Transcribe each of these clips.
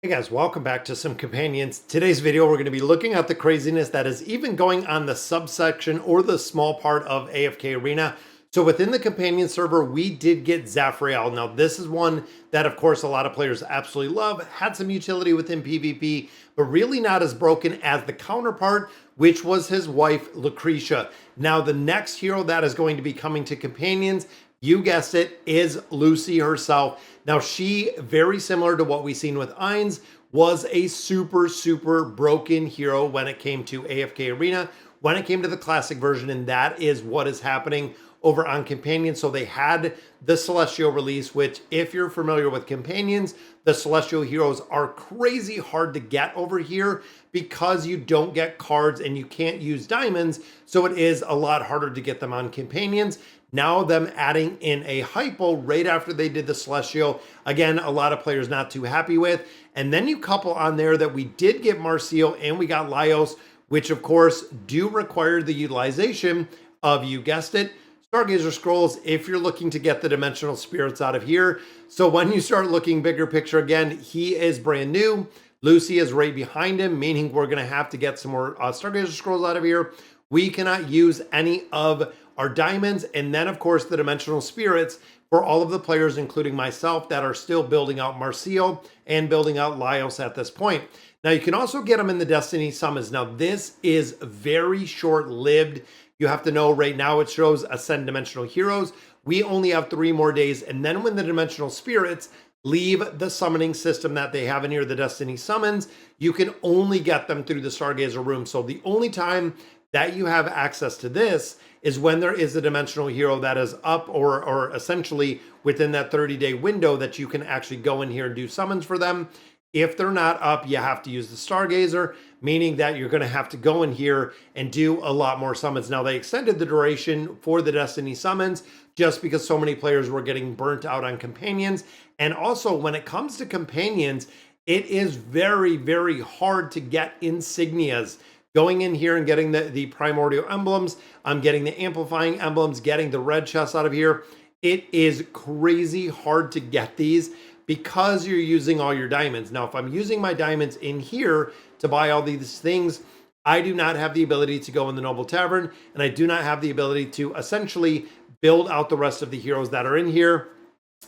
Hey guys, welcome back to some companions. Today's video, we're going to be looking at the craziness that is even going on the subsection or the small part of AFK Arena. So within the companion server, we did get Zaphrael. Now this is one that of course a lot of players absolutely love, had some utility within PvP, but really not as broken as the counterpart, which was his wife, Lucretia. Now the next hero that is going to be coming to companions, you guessed it, is Lucy herself. Now she, very similar to what we've seen with Ainz, was a super broken hero when it came to AFK Arena, when it came to the classic version, and that is what is happening over on Companions. So they had the Celestial release, which if you're familiar with Companions, the Celestial heroes are crazy hard to get over here because you don't get cards and you can't use diamonds. So it is a lot harder to get them on Companions. Now them adding in a hypo right after they did the Celestial. Again, a lot of players not too happy with. And then you couple on there that we did get Marcial and we got Laios, which of course do require the utilization of, you guessed it, Stargazer Scrolls if you're looking to get the dimensional spirits out of here. So when you start looking bigger picture again, he is brand new. Lucy is right behind him, meaning we're going to have to get some more Stargazer Scrolls out of here. We cannot use any of our diamonds, and then of course the dimensional spirits for all of the players, including myself, that are still building out Marcial and building out Laios at this point. Now you can also get them in the Destiny Summons. Now this is very short-lived. You have to know right now it shows Ascend Dimensional Heroes. We only have 3 more days, and then when the dimensional spirits leave the summoning system that they have in here, the Destiny Summons, you can only get them through the Stargazer room. So the only time that you have access to this is when there is a dimensional hero that is up or essentially within that 30-day window that you can actually go in here and do summons for them. If they're not up, you have to use the Stargazer, meaning that you're going to have to go in here and do a lot more summons. Now, they extended the duration for the Destiny Summons just because so many players were getting burnt out on Companions. And also, when it comes to Companions, it is very hard to get insignias. Going in here and getting the primordial emblems, I'm getting the amplifying emblems, getting the red chests out of here. It is crazy hard to get these because you're using all your diamonds. Now, if I'm using my diamonds in here to buy all these things, I do not have the ability to go in the Noble Tavern, and I do not have the ability to essentially build out the rest of the heroes that are in here.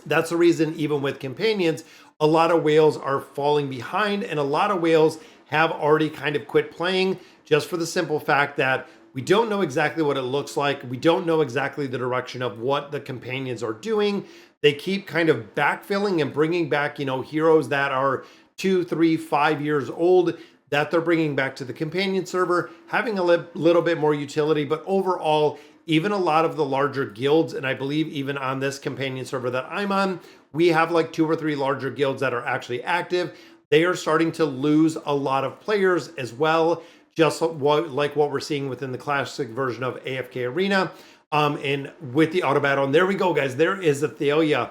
That's the reason, even with Companions, a lot of whales are falling behind, and a lot of whales have already kind of quit playing, just for the simple fact that we don't know exactly what it looks like. We don't know exactly the direction of what the Companions are doing. They keep kind of backfilling and bringing back, heroes that are 2, 3, 5 years old that they're bringing back to the Companion server, having a little bit more utility. But overall, even a lot of the larger guilds, and I believe even on this Companion server that I'm on, we have like 2 or 3 larger guilds that are actually active. They are starting to lose a lot of players as well, just like what we're seeing within the classic version of AFK Arena. And with the auto battle, and there we go, guys. There is Zaphrael.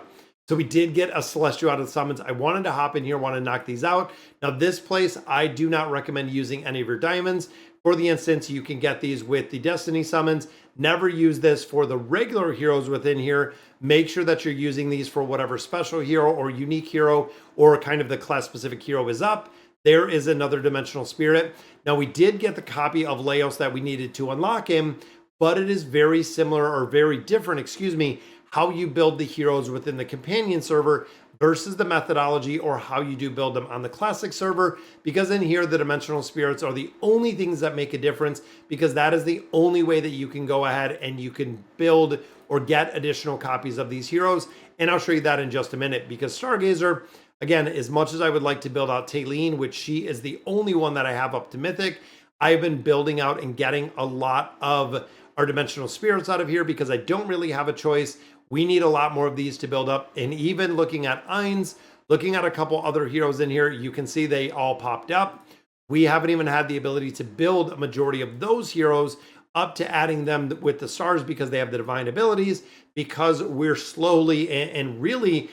So we did get a Celestial out of the summons. I wanted to hop in here, want to knock these out. Now this place, I do not recommend using any of your diamonds. For the instance, you can get these with the Destiny Summons. Never use this for the regular heroes within here. Make sure that you're using these for whatever special hero or unique hero or kind of the class specific hero is up. There is another dimensional spirit. Now we did get the copy of Laios that we needed to unlock him, but it is very similar or very different, how you build the heroes within the Companion server versus the methodology or how you do build them on the classic server, because in here the dimensional spirits are the only things that make a difference, because that is the only way that you can go ahead and you can build or get additional copies of these heroes. And I'll show you that in just a minute, because Stargazer, again, as much as I would like to build out Taylene, which she is the only one that I have up to Mythic, I've been building out and getting a lot of our dimensional spirits out of here because I don't really have a choice. We need a lot more of these to build up. And even looking at Ainz, looking at a couple other heroes in here, you can see they all popped up. We haven't even had the ability to build a majority of those heroes up to adding them with the stars because they have the divine abilities, because we're slowly and really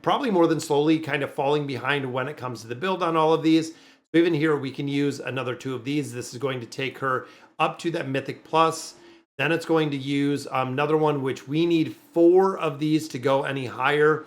probably more than slowly kind of falling behind when it comes to the build on all of these. So even here, we can use another 2 of these. This is going to take her up to that Mythic Plus. Then it's going to use another one, which we need 4 of these to go any higher.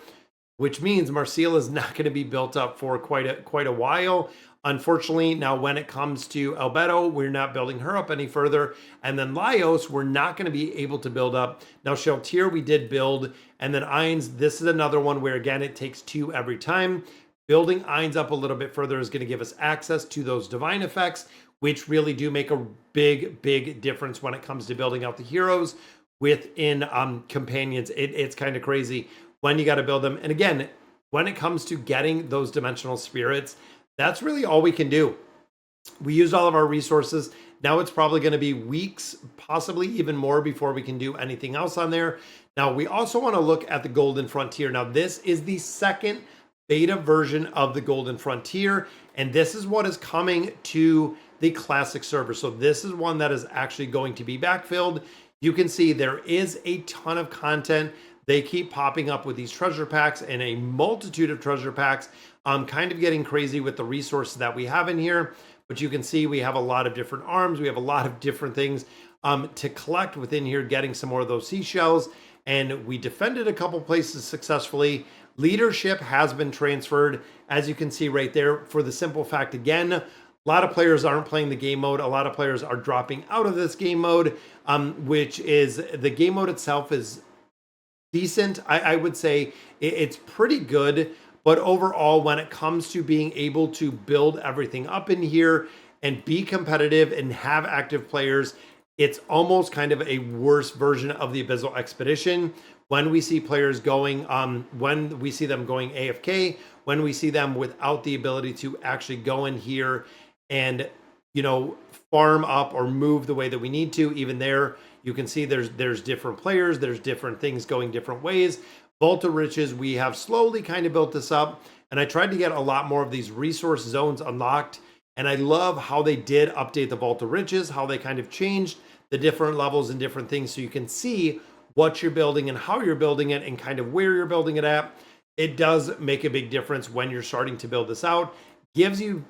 which means Marseille is not going to be built up for quite a while. Unfortunately, now when it comes to Albedo, we're not building her up any further. And then Laios, we're not going to be able to build up. Now Sheltier, we did build. And then Ainz, this is another one where, again, it takes 2 every time. Building Ainz up a little bit further is going to give us access to those divine effects, which really do make a big difference when it comes to building out the heroes within companions. It's kind of crazy when you got to build them. And again, when it comes to getting those dimensional spirits, that's really all we can do. We used all of our resources. Now it's probably going to be weeks, possibly even more, before we can do anything else on there. Now we also want to look at the Golden Frontier. Now this is the second beta version of the Golden Frontier, and this is what is coming to the classic server. So this is one that is actually going to be backfilled. You can see there is a ton of content. They keep popping up with these treasure packs and a multitude of treasure packs. Kind of getting crazy with the resources that we have in here, but you can see we have a lot of different arms. We have a lot of different things to collect within here, getting some more of those seashells. And we defended a couple places successfully. Leadership has been transferred, as you can see right there, for the simple fact, again, a lot of players aren't playing the game mode. A lot of players are dropping out of this game mode, which is, the game mode itself is decent. I would say it's pretty good, but overall, when it comes to being able to build everything up in here and be competitive and have active players, it's almost kind of a worse version of the Abyssal Expedition. When we see players going, when we see them going AFK, when we see them without the ability to actually go in here and, you know, farm up or move the way that we need to, even there, you can see there's different players, there's different things going different ways. Vault of Riches, we have slowly kind of built this up, and I tried to get a lot more of these resource zones unlocked, and I love how they did update the Vault of Riches, how they kind of changed the different levels and different things so you can see what you're building and how you're building it and kind of where you're building it at. It does make a big difference when you're starting to build this out. Gives you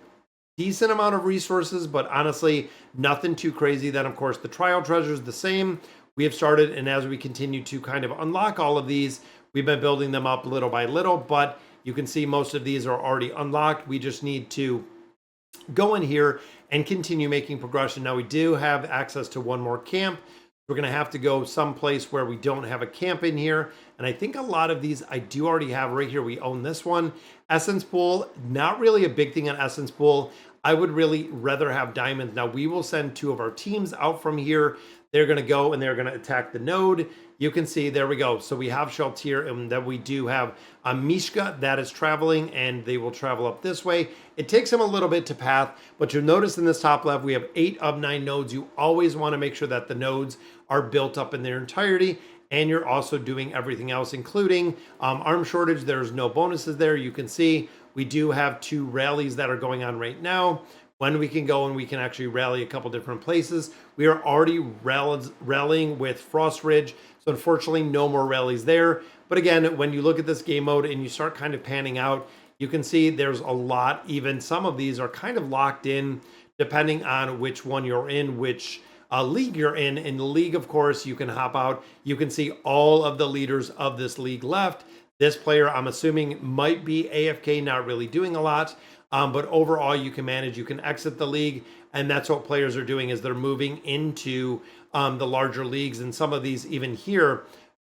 decent amount of resources, but honestly, nothing too crazy. Then, of course, the trial treasure is the same. We have started, and as we continue to kind of unlock all of these, we've been building them up little by little, but you can see most of these are already unlocked. We just need to go in here and continue making progression. Now, we do have access to one more camp. We're going to have to go someplace where we don't have a camp in here. And I think a lot of these I do already have right here. We own this one. Essence Pool, not really a big thing on Essence Pool. I would really rather have diamonds. Now, we will send 2 of our teams out from here. They're going to go and they're going to attack the node. You can see, there we go. So we have Sheltier, and then we do have a Mishka that is traveling, and they will travel up this way. It takes them a little bit to path, but you'll notice in this top left, we have 8 of 9 nodes. You always want to make sure that the nodes are built up in their entirety, and you're also doing everything else, including arm shortage. There's no bonuses there. You can see we do have 2 rallies that are going on right now. When we can go and we can actually rally a couple different places. We are already rallying with Frost Ridge, so unfortunately no more rallies there. But again, when you look at this game mode and you start kind of panning out, you can see there's a lot. Even some of these are kind of locked in depending on which one you're in, which league you're in. In the league, of course, you can hop out. You can see all of the leaders of this league left. This player, I'm assuming, might be AFK, not really doing a lot. But overall, you can manage, you can exit the league, and that's what players are doing, is they're moving into the larger leagues. And some of these, even here,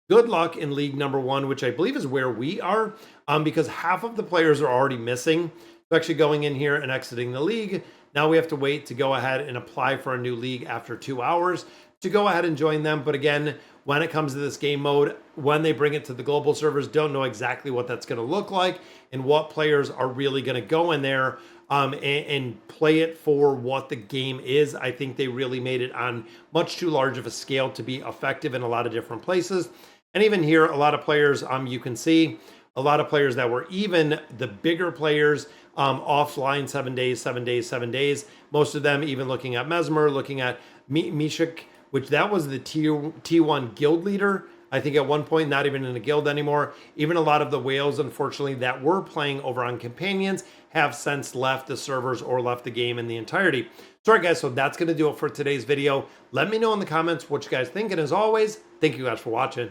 good luck in league number 1, which I believe is where we are, because half of the players are already missing. So actually going in here and exiting the league. Now we have to wait to go ahead and apply for a new league after 2 hours to go ahead and join them. But again, when it comes to this game mode, when they bring it to the global servers, don't know exactly what that's going to look like and what players are really going to go in there and play it for what the game is. I think they really made it on much too large of a scale to be effective in a lot of different places. And even here, a lot of players, you can see a lot of players that were even the bigger players offline 7 days, 7 days, 7 days. Most of them even looking at Mesmer, looking at Mishik, which that was the T1 guild leader. I think at one point, not even in a guild anymore. Even a lot of the whales, unfortunately, that were playing over on Companions have since left the servers or left the game in the entirety. Sorry, guys, so that's going to do it for today's video. Let me know in the comments what you guys think. And as always, thank you guys for watching.